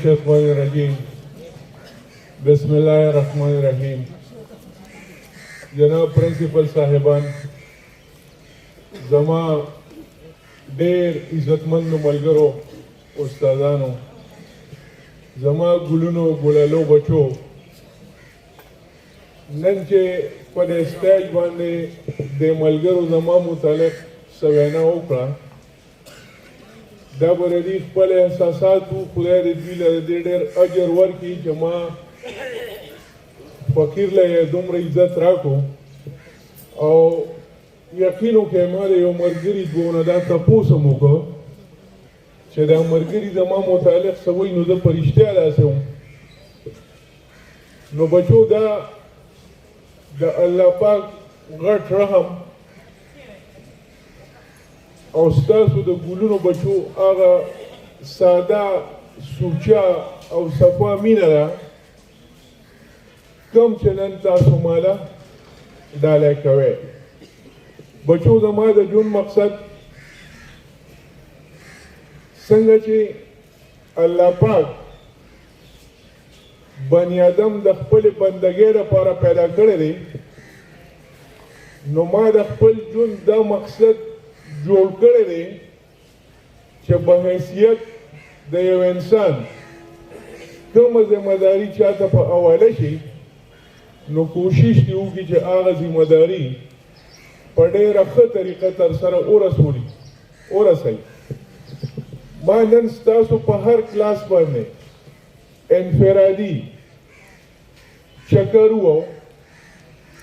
الشيطان الرجيم بسم الله الرحمن الرحیم. جناب پرنسپل صاحبان، زما ډېر عزتمندو ملګرو، استادانو، زما ګلونو ګلالو بچو، نن چې په دې سټیج باندې د ملګرو زما متعلق څه وینا وکړه، دا به د دې خپل احساساتو خدای دې دوی له دې ډېر اجر ورکړي چې ما فقیر له یې دومره عزت راکړو. او یقین وکړئ ما د یو ملګري دوونه دا تپوس هم وکړ چې دا ملګري زما متعلق څه وایي، نو زه په رښتیا داسې وم. نو بچو، دا د الله پاک غټ رحم او ستاسو د ګلونو بچو هغه ساده سوچه او صفا مینه ده کوم چې نن تاسو ماله ډالۍ کوئ. بچو، زما د ژوند مقصد څنګه چې الله پاک بني آدم د خپل بندګۍ لپاره پیدا کړی دی، نو ما د خپل ژوند دا مقصد جوړ کړی دی چې په حیثیت د یو انسان کومه ذمہداري چاته په حواله شي، نو کوشش دې وکړي چې هغه ذمہداري په ډېره ښه طریقه ترسره ورسوي. ما نن ستاسو په هر کلاس باندې انفرادي چکر وو،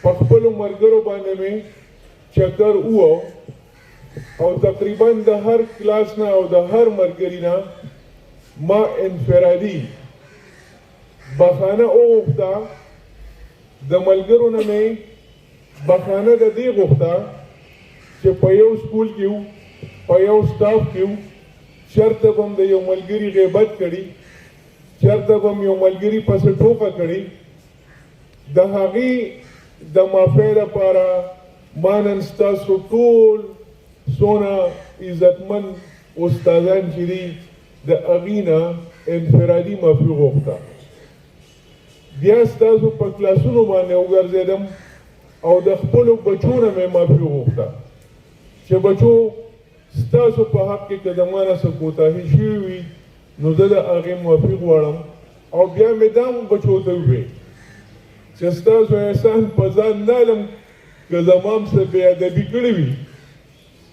په خپلو ملګرو باندې مې چکر وو، او تقریبا د هر کلاس نه او د هر ملګري نه ما انفرادي بخانه وغوښته. د ملګرو نه مې بخانه د دې غوښته چې په یو سکول کې وو، په یو سټاف کې وو، چېرته به م د یو ملګري غیبت کړي، چېرته به م یو ملګري پسې ټوکه کړي. د هغې د معافۍ لپاره ما نن ستاسو ټول څونه عزتمن استادان چې دي د هغې نه انفرادي معافي غوښته. بیا ستاسو په کلاسونو باندې وګرځېدم او د خپلو بچو نه مې معافي وغوښته چې بچو، ستاسو په حق کې که زما نه څه کوتاهي شوې وي، نو زه د هغې معافي غواړم. او بیا مې دا هم بچو ته وویل چې ستاسو احسان په ځان نه علم، که زما هم څه بې ادبي کړې وي،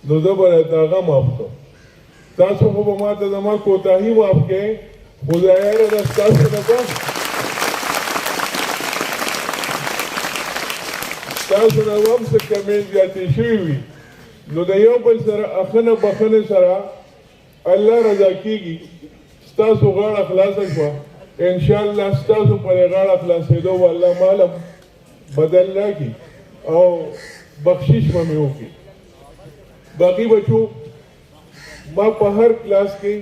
نو زه به راته هغه معاف کړم. تاسو خو به ما ته زما کوتاهي معاف کړئ، خو ظاهره ده ستاسو نه به تاسو نه هم څه کمې زیاتې شوي وي، نو د یو بل سره اخنه بخنه سره الله رضا کېږي. ستاسو غاړه خلاصه شوه، انشاءالله ستاسو پر غاړه خلاصېدو به الله مالم بدل راکړي او بخشش به مې وکړي. باقي بچو، ما په هر کلاس کې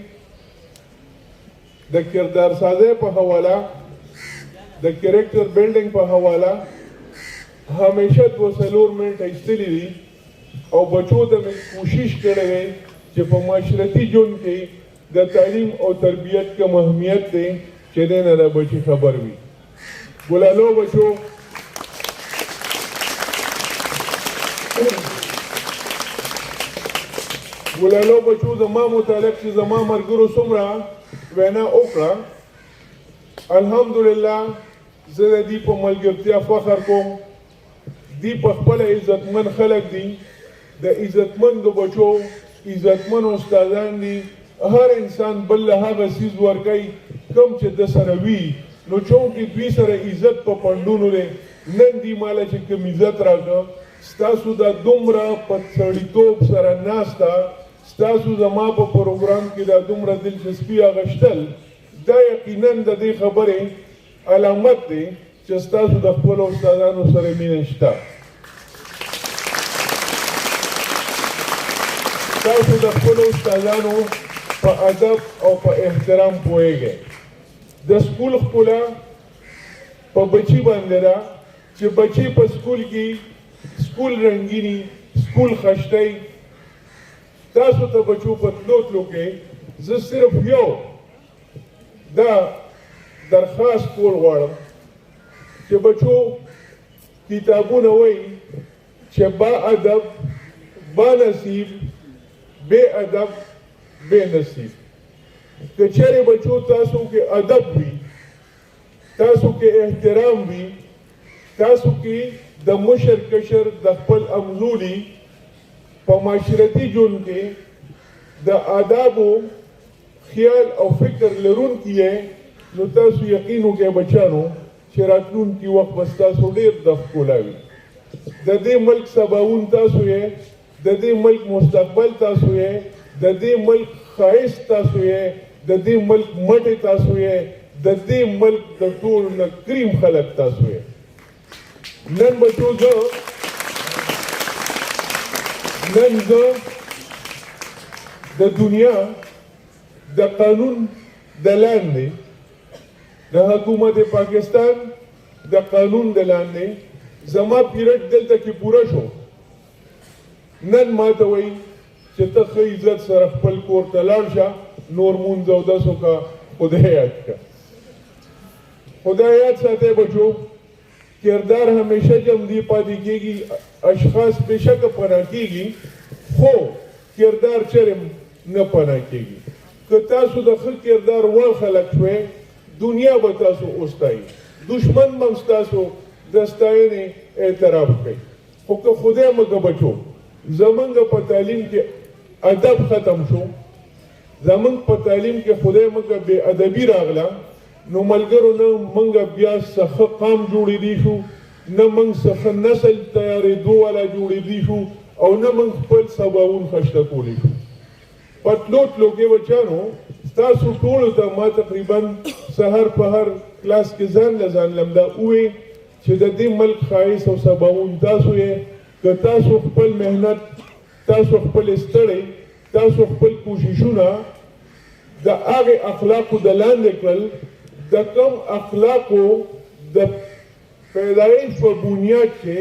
د کردار سازۍ په حواله، د کریکټر بلډینګ په حواله همیشه 2 منټه ایستلي دي، او بچو ته مې کوشش کړی دی چې په معاشرتي ژوند کې د تعلیم او تربیت کوم اهمیت دی چې دی نه د بچي خبر وي. ګلالو بچو، ګلالو بچو، زما متعلق چې زما ملګرو څومره وینا وکړه، الحمدلله زه د دې په ملګرتیا فخر کوم. دی په خپل عزتمن خلک دي، د عزتمندو بچو عزتمن استادان دي. هر انسان بل له هغه څیز ورکوي کوم چې د سره وي، نو چونکې دوی سره عزت په پنډونو دی، نن دی ماله چې کوم عزت راکړه. ستاسو دا دومره په سړیتوب سره ناسته، ستاسو زما په پروګرام کې دا دومره دلچسپي اغشتل، دا یقینا د دې خبرې علامت دی چې ستاسو د خپلو استادانو سره مینه شته. تاسو د خپلو استادانو په ادب او په احترام پوهیږئ. د سکول ښکلا په بچي باندې ده چې بچي په سکول کې سکول رنګینی، سکول خشتۍ. تاسو ته بچو په تلو کې زه صرف یو دا درخواست کول غواړم چې بچو کتابونه وایي چې با ادب با نصیب بے ادب بے نصیب که چېرې بچو تاسو کې ادب وي تاسو کې احترام وي تاسو کې د مشر کشر د خپل امزولي په معاشرتي ژوند کې د آدابو خیال او فکر لرونکي یې نو تاسو یقین وکړئ بچانو چې راتلونکي وخت به ستاسو ډېر د ښکلا وي د دې ملک سباوون تاسو یې د دې ملک مستقبل تاسو یې د دې ملک ښایست تاسو یې د دې ملک مټې تاسو یې د دې ملک د ټولو نه کریم خلک تاسو یې نن بچو زه د دنیا د قانون د لاندې د حکومت پاکستان د قانون د لاندې زما پیرډ دلته کې پوره شو نن ماته وایي چې ته ښه عزت سره خپل کور ته لاړ شه نور مونځ او دس وکړه خدای یاد کړه خدای یاد ساتئ بچو کردار همیشه جمدی پاتې کېږي اشخاص بېشکه پناه کېږي خو کردار چېرې نه پناه کېږي که تاسو د ښه کردار وړ خلک شوئ دنیا به تاسو وستایي دشمن به هم ستاسو د ستاینې اعتراف کوي خو که خدای مګه بچو زمونږ په تعلیم کې ادب ختم شو زمونږ په تعلیم کې خدای مګه بې ادبي راغله نو ملګرو نه موږ بیا څه قام جوړېدی شو نه موږ څه نسل تیارېدو والا جوړېدی شو او نه موږ خپل سباوون خشته کولی شو پتلو تلو کې بچانو ستاسو ټولو ته ما تقریبا سهار په هر کلاس کې ځان له ځان لمدا ووایي چې د دې ملک ښایست او سباوون تاسو یې که تاسو خپل محنت تاسو خپل ستړی تاسو خپل کوششونه د هغې اخلاقو د لاندې کړل د کم اخلاقو د پیدایش په بنیاد کې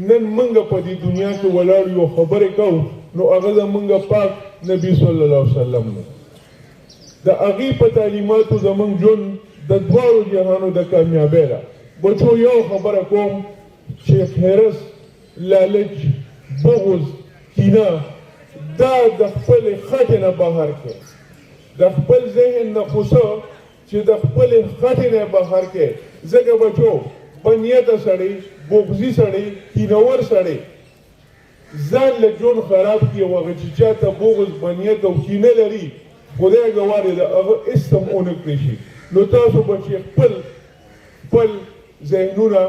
نن موږ په دې دنیا کې ولاړ یو خبرې کوو نو هغه زموږ پاک نبی صلی الله علیه وسلم دی د هغې په تعلیماتو زموږ ژوند د دواړو جهانو د کامیابۍ ده بچو یو خبره کوم چې حرص لالچ بغض کینه دا د خپلې خټې نه بهر کړئ د خپل ذهن نه خوسه چې د خپل خټې نه بهر کې ځکه بچو بنیته سړی بغضي سړی کینور سړی ځان له ژوند خراب کړي او هغه چې چاته بغض بنیت او کینه لري خدای ګواه دی د هغه هېڅ هم ونه کړی شي نو تاسو به چې خپل ذهنونه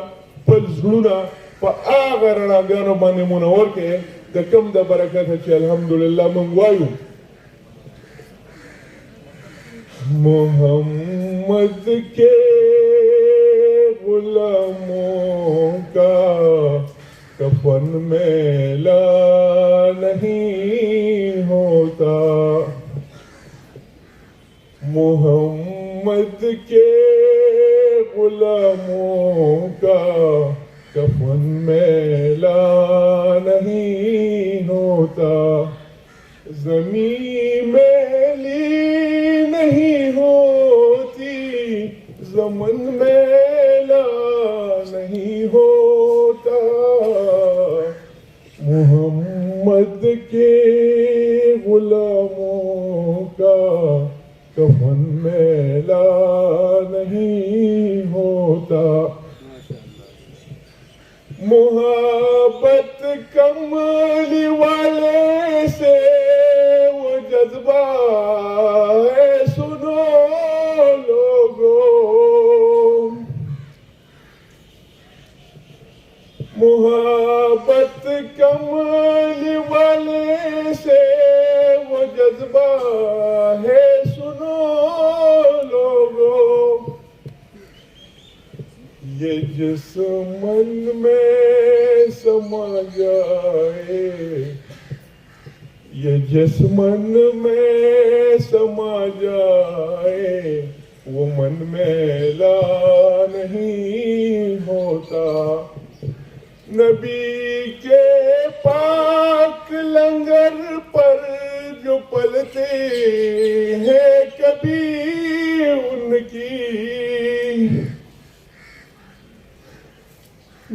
خپل زړونه په هغه رڼاګانو باندې منور کړئ د کوم د برکته چې الحمدلله موږ وایو मोहम्मद के गुलामों का कफन मैला नहीं होता मोहम्मद के गुलामों का कफन मैला नहीं होता ज़मीन मैली नहीं होती ज़मन मैला नहीं होता मोहम्मद के गुलामों का कफन मैला नहीं होता मोहब्बत कमली वाले से वो जज्बा है सुनो लोगों मोहब्बत कमली वाले से वो जज्बा है सुनो लोगों ये जिस मन में समा जाए ये जिस मन में समा जाए वो मन मैला नहीं होता नबी के पाक लंगर पर जो पलते हैं कभी उन उनकी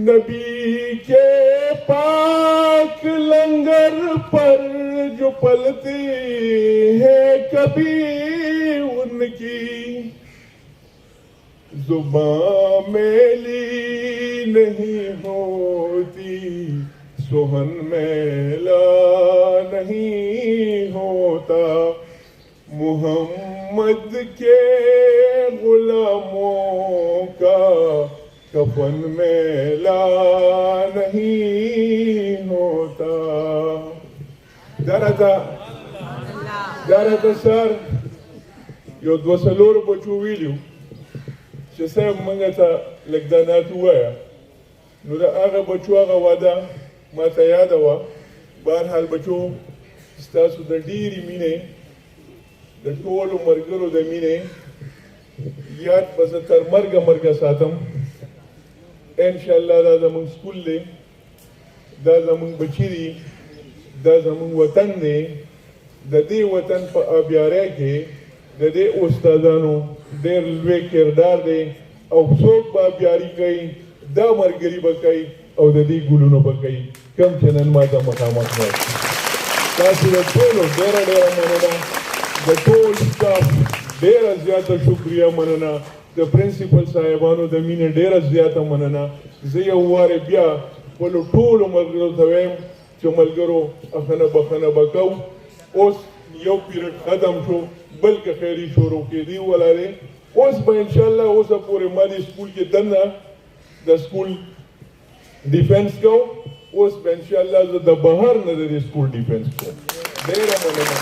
नबी के पाक लंगर पर जो पलती है कभी उनकी जुबान मेली नहीं होती सोहन मेला नहीं होता मुहम्मद के गुलामों का कफन मेला नहीं होता Darata sar yo dwasaloro bachoo wiliu چې صاحب موږ ته لږ دا نعت ووایه نو د هغه بچو هغه وعده ما ته یاده وه بهرحال بچو ستاسو د ډېرې مینې د ټولو ملګرو د مینې یاد به زه تر مرګه ساتم انشاءالله دا زموږ سکول دی دا زموږ بچي دي دا زموږ وطن دی د دې وطن په آبیارۍ کې د دې استادانو ډېر لوی کردار دی او څوک به آبیاري کوي دا ملګري به کوي او د دې ګلونو به کوي کوم چې نن ما ته مخامخ دی تاسو د ټولو ډېره مننه د ټول سټاف ډېره زیاته شکریه مننه د پرنسپل صاحبانو د مینې ډېره زیاته مننه زه یو وارې بیا خپلو ټولو ملګرو ته وایم چې ملګرو بخښنه به کوو اوس یو پیریډ ختم شو بلکې خیري شروع کېدی ولرې اوس به انشاءالله اوسه پورې ما دې سکول کې دننه د سکول ډیفنس کوم اوس به انشاءالله زه د بهر نه د دې سکول ډیفنس کوم ډېره مننه